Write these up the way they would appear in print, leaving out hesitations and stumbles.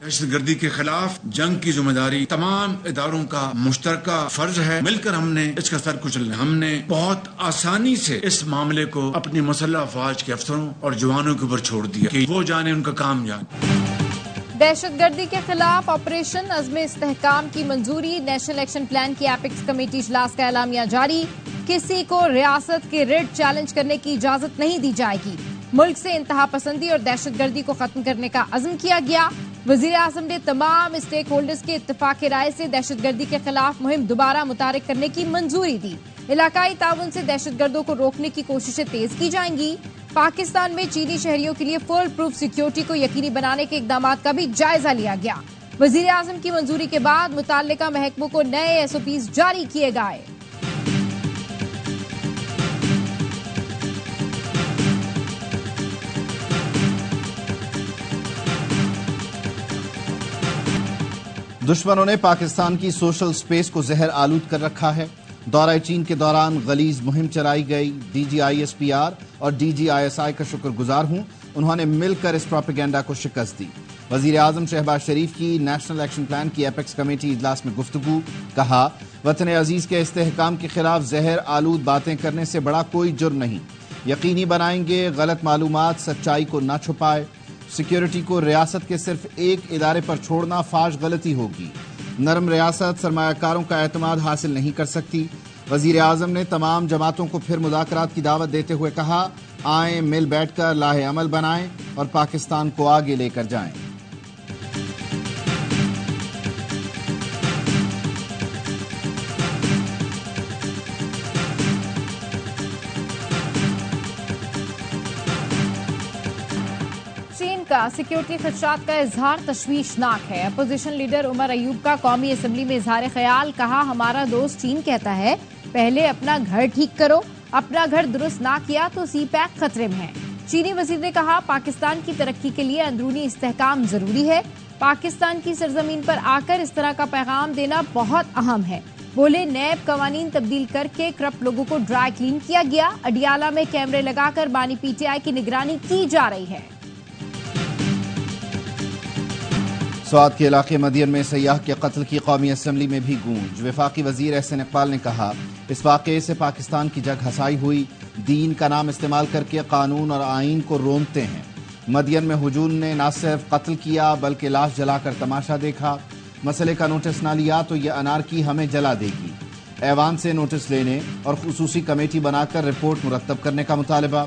دہشت گردی کے خلاف جنگ کی ذمہ داری تمام اداروں کا مشترکہ فرض ہے. مل کر ہم نے اس کا سر کچلنا. ہم نے بہت آسانی سے اس معاملے کو اپنی مسلح افواج کے افسروں اور جوانوں کے اوپر چھوڑ دیا کہ وہ جانے ان کا کام جانے. دہشت گردی کے خلاف آپریشن عزم استحکام کی منظوری. نیشنل ایکشن پلان کی ایپیکس کمیٹی اجلاس کا اعلامیہ جاری. کسی کو ریاست کے ریٹ چیلنج کرنے کی اجازت نہیں دی جائے گی. ملک سے انتہا پسندی اور دہشت گردی کو ختم کرنے کا عزم کیا گیا. وزیر اعظم نے تمام اسٹیک ہولڈرز کے اتفاق رائے سے دہشت گردی کے خلاف مہم دوبارہ متحرک کرنے کی منظوری دی. علاقائی تعاون سے دہشت گردوں کو روکنے کی کوششیں تیز کی جائیں گی. پاکستان میں چینی شہریوں کے لیے فل پروف سیکیورٹی کو یقینی بنانے کے اقدامات کا بھی جائزہ لیا گیا. وزیر اعظم کی منظوری کے بعد متعلقہ محکموں کو نئے SOPs جاری کیے گئے. دشمنوں نے پاکستان کی سوشل سپیس کو زہر آلود کر رکھا ہے. دورہ چین کے دوران غلیظ مہم چلائی گئی. DGISPR اور DGISI کا شکر گزار ہوں. انہوں نے مل کر اس پروپیگنڈا کو شکست دی. وزیر اعظم شہباز شریف کی نیشنل ایکشن پلان کی ایپیکس کمیٹی اجلاس میں گفتگو. کہا وطن عزیز کے استحکام کے خلاف زہر آلود باتیں کرنے سے بڑا کوئی جرم نہیں. یقینی بنائیں گے غلط معلومات سچائی کو نہ چھپائے. سیکیورٹی کو ریاست کے صرف ایک ادارے پر چھوڑنا فاش غلطی ہوگی. نرم ریاست سرمایہ کاروں کا اعتماد حاصل نہیں کر سکتی. وزیر اعظم نے تمام جماعتوں کو پھر مذاکرات کی دعوت دیتے ہوئے کہا آئیں مل بیٹھ کر لاہ عمل بنائیں اور پاکستان کو آگے لے کر جائیں. سیکیورٹی خدشات کا اظہار تشویشناک ہے. اپوزیشن لیڈر عمر ایوب کا قومی اسمبلی میں اظہار خیال. کہا ہمارا دوست چین کہتا ہے پہلے اپنا گھر ٹھیک کرو, اپنا گھر درست نہ کیا تو سی پیک خطرے میں ہے. چینی وزیر نے کہا پاکستان کی ترقی کے لیے اندرونی استحکام ضروری ہے. پاکستان کی سرزمین پر آ کر اس طرح کا پیغام دینا بہت اہم ہے. بولے نیب قوانین تبدیل کر کے کرپٹ لوگوں کو ڈرائی کلین کیا گیا. اڈیالہ میں کیمرے لگا کر بانی PTI کی نگرانی کی جا رہی ہے. سوات کے علاقے مدین میں سیاح کے قتل کی قومی اسمبلی میں بھی گونج. وفاقی وزیر احسن اقبال نے کہا اس واقعے سے پاکستان کی جگ ہسائی ہوئی. دین کا نام استعمال کر کے قانون اور آئین کو رونتے ہیں. مدین میں ہجوم نے نہ صرف قتل کیا بلکہ لاش جلا کر تماشا دیکھا. مسئلے کا نوٹس نہ لیا تو یہ انارکی ہمیں جلا دے گی. ایوان سے نوٹس لینے اور خصوصی کمیٹی بنا کر رپورٹ مرتب کرنے کا مطالبہ.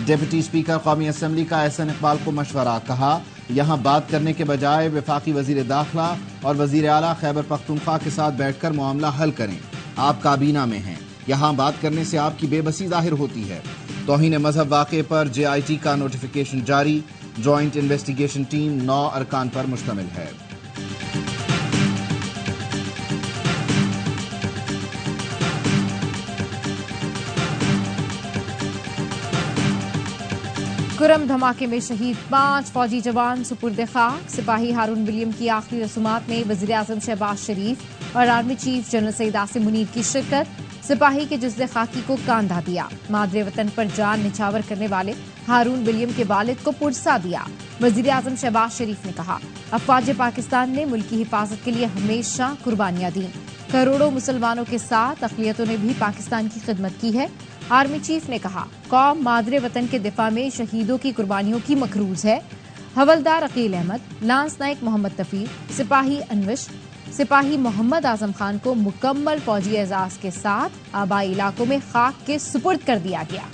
ڈپٹی اسپیکر قومی اسمبلی کا احسن اقبال کو مشورہ. کہا یہاں بات کرنے کے بجائے وفاقی وزیر داخلہ اور وزیر اعلیٰ خیبر پختونخوا کے ساتھ بیٹھ کر معاملہ حل کریں. آپ کابینہ میں ہیں, یہاں بات کرنے سے آپ کی بے بسی ظاہر ہوتی ہے. توہین مذہب واقعے پر JIT کا نوٹیفیکیشن جاری. جوائنٹ انویسٹیگیشن ٹیم 9 ارکان پر مشتمل ہے. گرم دھماکے میں شہید 5 فوجی جوان سپرد خاک. سپاہی ہارون ولیم کی آخری رسومات میں وزیر اعظم شہباز شریف اور army chief general Syed Asim Munir کی شرکت. سپاہی کے جسد خاکی کو کاندھا دیا. مادر وطن پر جان نچھاور کرنے والے ہارون ولیم کے والد کو پرسا دیا. وزیر اعظم شہباز شریف نے کہا افواج پاکستان نے ملک کی حفاظت کے لیے ہمیشہ قربانیاں دیں. کروڑوں مسلمانوں کے ساتھ اقلیتوں نے بھی پاکستان کی خدمت کی ہے. آرمی چیف نے کہا قوم مادر وطن کے دفاع میں شہیدوں کی قربانیوں کی مقروض ہے. حولدار عقیل احمد, لانس نائک محمد تفیق, سپاہی انوش, سپاہی محمد اعظم خان کو مکمل فوجی اعزاز کے ساتھ آبائی علاقوں میں خاک کے سپرد کر دیا گیا.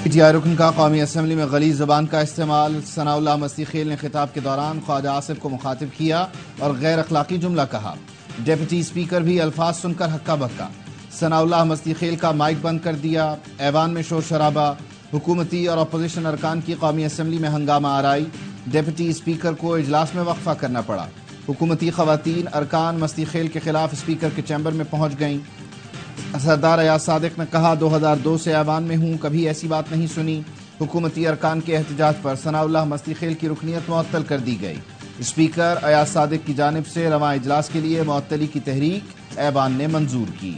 PTI رکن کا قومی اسمبلی میں غلیظ زبان کا استعمال. ثناء اللہ مستی خیل نے خطاب کے دوران خواجہ آصف کو مخاطب کیا اور غیر اخلاقی جملہ کہا. ڈپٹی اسپیکر بھی الفاظ سن کر ہکا بکا. ثناء اللہ مستی خیل کا مائک بند کر دیا. ایوان میں شور شرابہ. حکومتی اور اپوزیشن ارکان کی قومی اسمبلی میں ہنگامہ آرائی. ڈپٹی اسپیکر کو اجلاس میں وقفہ کرنا پڑا. حکومتی خواتین ارکان مستی خیل کے خلاف اسپیکر کے چیمبر میں پہنچ گئیں. سردار ایاز صادق نے کہا 2002 سے ایوان میں ہوں, کبھی ایسی بات نہیں سنی. حکومتی ارکان کے احتجاج پر ثناء اللہ مستی خیل کی رکنیت معطل کر دی گئی. اسپیکر ایاز صادق کی جانب سے رواں اجلاس کے لیے معطلی کی تحریک ایوان نے منظور کی.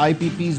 IPPs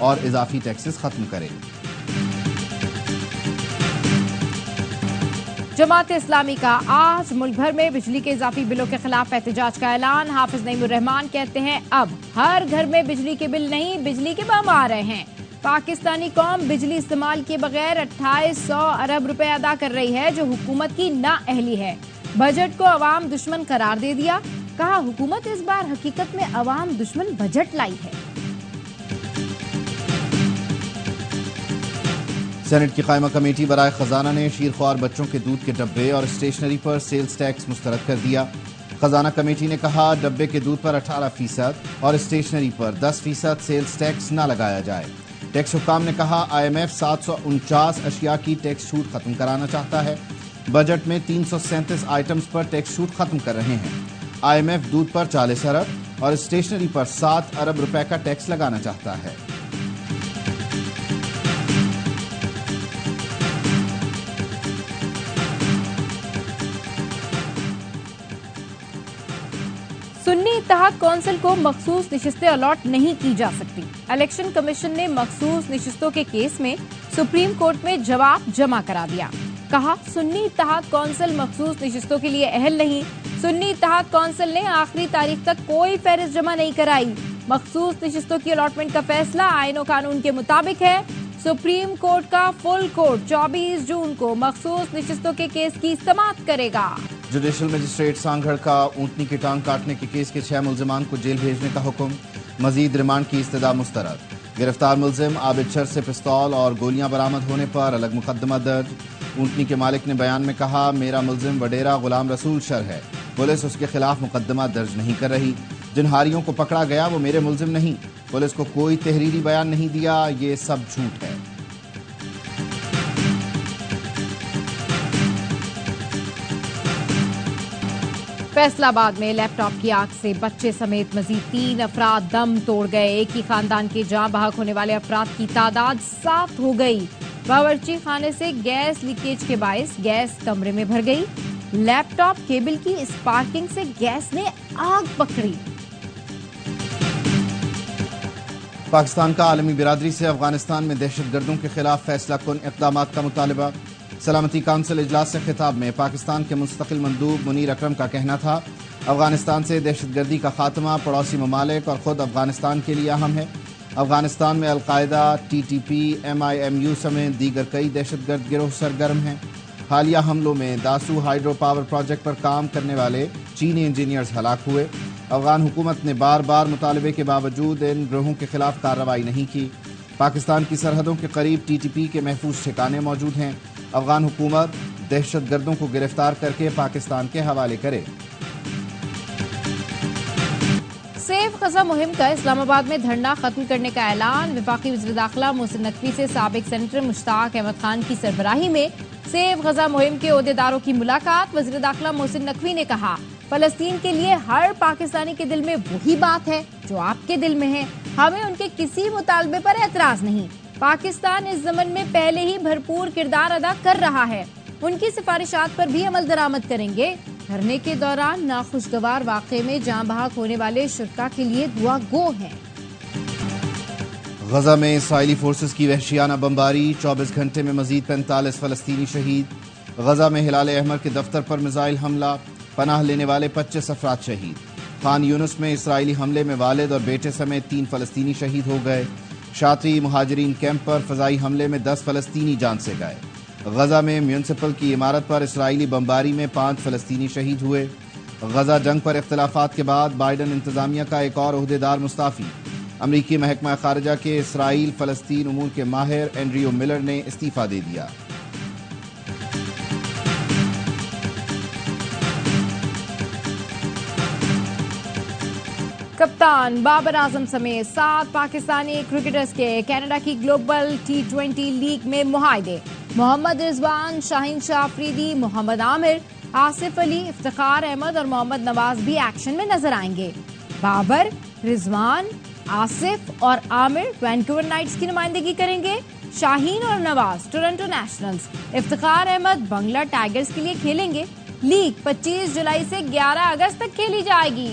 اور اضافی ٹیکسز ختم کرے۔ جماعت اسلامی کا آج ملک بھر میں بجلی کے اضافی بلوں کے خلاف احتجاج کا اعلان۔ حافظ نعیم الرحمان کہتے ہیں اب ہر گھر میں بجلی کے بل نہیں، بجلی کے بم آ رہے ہیں۔ پاکستانی قوم بجلی استعمال کیے بغیر 2800 ارب روپے ادا کر رہی ہے جو حکومت کی نااہلی ہے۔ بجٹ کو عوام دشمن قرار دے دیا، کہا حکومت اس بار حقیقت میں عوام دشمن بجٹ لائی ہے۔ سینٹ کی قائمہ کمیٹی برائے خزانہ نے شیرخوار بچوں کے دودھ کے ڈبے اور اسٹیشنری پر سیلز ٹیکس مسترد کر دیا۔ خزانہ کمیٹی نے کہا ڈبے کے دودھ پر 18% اور اسٹیشنری پر 10% سیلز ٹیکس نہ لگایا جائے۔ ٹیکس حکام نے کہا IMF 749 اشیاء کی ٹیکس چھوٹ ختم کرانا چاہتا ہے۔ بجٹ میں 337 آئٹمز پر ٹیکس چھوٹ ختم کر رہے ہیں۔ IMF دودھ پر 40 ارب اور اسٹیشنری پر 7 ارب روپے کا ٹیکس لگانا چاہتا ہے۔ سنی اتحاد کونسل کو مخصوص نشستیں الاٹ نہیں کی جا سکتی۔ الیکشن کمیشن نے مخصوص نشستوں کے کیس میں سپریم کورٹ میں جواب جمع کرا دیا۔ کہا سنی اتحاد کونسل مخصوص نشستوں کے لیے اہل نہیں۔ سنی اتحاد کونسل نے آخری تاریخ تک کوئی فہرست جمع نہیں کرائی۔ مخصوص نشستوں کی الاٹمنٹ کا فیصلہ آئین و قانون کے مطابق ہے۔ سپریم کورٹ کا فل کورٹ 24 جون کو مخصوص نشستوں کے کیس کی سماعت کرے گا۔ جوڈیشل مجسٹریٹ سانگھڑ کا اونٹنی کی ٹانگ کاٹنے کے کیس کے 6 ملزمان کو جیل بھیجنے کا حکم، مزید ریمانڈ کی استدعا مسترد۔ گرفتار ملزم عابد شر سے پستول اور گولیاں برآمد ہونے پر الگ مقدمہ درج۔ اونٹنی کے مالک نے بیان میں کہا میرا ملزم وڈیرا غلام رسول شر ہے، پولیس اس کے خلاف مقدمہ درج نہیں کر رہی۔ جن ہاریوں کو پکڑا گیا وہ میرے ملزم نہیں، پولیس کو کوئی تحریری بیان نہیں دیا، یہ سب جھوٹ ہے۔ فیصل آباد میں لیپ ٹاپ کی آگ سے بچے سمیت مزید 3 افراد دم توڑ گئے۔ ایک ہی خاندان کے جاں بحق ہونے والے افراد کی تعداد 7 ہو گئی۔ باورچی خانے سے گیس لیکیج کے باعث گیس کمرے میں بھر گئی۔ لیپ ٹاپ کیبل کی اسپارکنگ سے گیس نے آگ پکڑی۔ پاکستان کا عالمی برادری سے افغانستان میں دہشت گردوں کے خلاف فیصلہ کن اقدامات کا مطالبہ۔ سلامتی کونسل اجلاس سے خطاب میں پاکستان کے مستقل مندوب منیر اکرم کا کہنا تھا افغانستان سے دہشت گردی کا خاتمہ پڑوسی ممالک اور خود افغانستان کے لیے اہم ہے۔ افغانستان میں القاعدہ، TTP، MIMU سمیت دیگر کئی دہشت گرد گروہ سرگرم ہیں۔ حالیہ حملوں میں داسو ہائیڈرو پاور پروجیکٹ پر کام کرنے والے چینی انجینئرز ہلاک ہوئے۔ افغان حکومت نے بار بار مطالبے کے باوجود ان گروہوں کے خلاف کارروائی نہیں کی۔ پاکستان کی سرحدوں کے قریب TTP کے محفوظ ٹھکانے موجود ہیں۔ افغان حکومت دہشت گردوں کو گرفتار کر کے پاکستان کے حوالے کرے۔ سیف غزہ مہم کا اسلام آباد میں دھرنا ختم کرنے کا اعلان۔ وفاقی وزیر داخلہ محسن نقوی سے سابق سینیٹر مشتاق احمد خان کی سربراہی میں سیف غزہ مہم کے عہدیداروں کی ملاقات۔ وزیر داخلہ محسن نقوی نے کہا فلسطین کے لیے ہر پاکستانی کے دل میں وہی بات ہے جو آپ کے دل میں ہے، ہمیں ان کے کسی مطالبے پر اعتراض نہیں۔ پاکستان اس ضمن میں پہلے ہی بھرپور کردار ادا کر رہا ہے، ان کی سفارشات پر بھی عمل درآمد کریں گے۔ دھرنے کے دوران ناخوشگوار واقعے میں جاں بحق ہونے والے شرکاء کے لیے دعا گو ہیں۔ غزہ میں اسرائیلی فورسز کی وحشیانہ بمباری، 24 گھنٹے میں مزید 45 فلسطینی شہید۔ غزہ میں ہلال احمر کے دفتر پر میزائل حملہ، پناہ لینے والے 25 افراد شہید۔ خان یونس میں اسرائیلی حملے میں والد اور بیٹے سمیت 3 فلسطینی شہید ہو گئے۔ شاطری مہاجرین کیمپ پر فضائی حملے میں 10 فلسطینی جان سے گئے۔ غزہ میں میونسپل کی عمارت پر اسرائیلی بمباری میں 5 فلسطینی شہید ہوئے۔ غزہ جنگ پر اختلافات کے بعد بائیڈن انتظامیہ کا ایک اور عہدیدار مستعفی۔ امریکی محکمہ خارجہ کے اسرائیل فلسطین امور کے ماہر اینڈریو ملر نے استعفیٰ دے دیا۔ کپتان بابر اعظم سمیت 7 پاکستانی کرکٹرز کے کینیڈا کی گلوبل T20 لیگ میں معاہدے۔ محمد رضوان، شاہین شاہ افریدی، محمد عامر، آصف علی، افتخار احمد اور محمد نواز بھی ایکشن میں نظر آئیں گے۔ بابر، رضوان، آصف اور عامر وینکوور نائٹس کی نمائندگی کریں گے۔ شاہین اور نواز ٹورنٹو نیشنلز، افتخار احمد بنگلہ ٹائیگرز کے لیے کھیلیں گے۔ لیگ 25 جولائی سے 11 اگست تک کھیلی جائے گی۔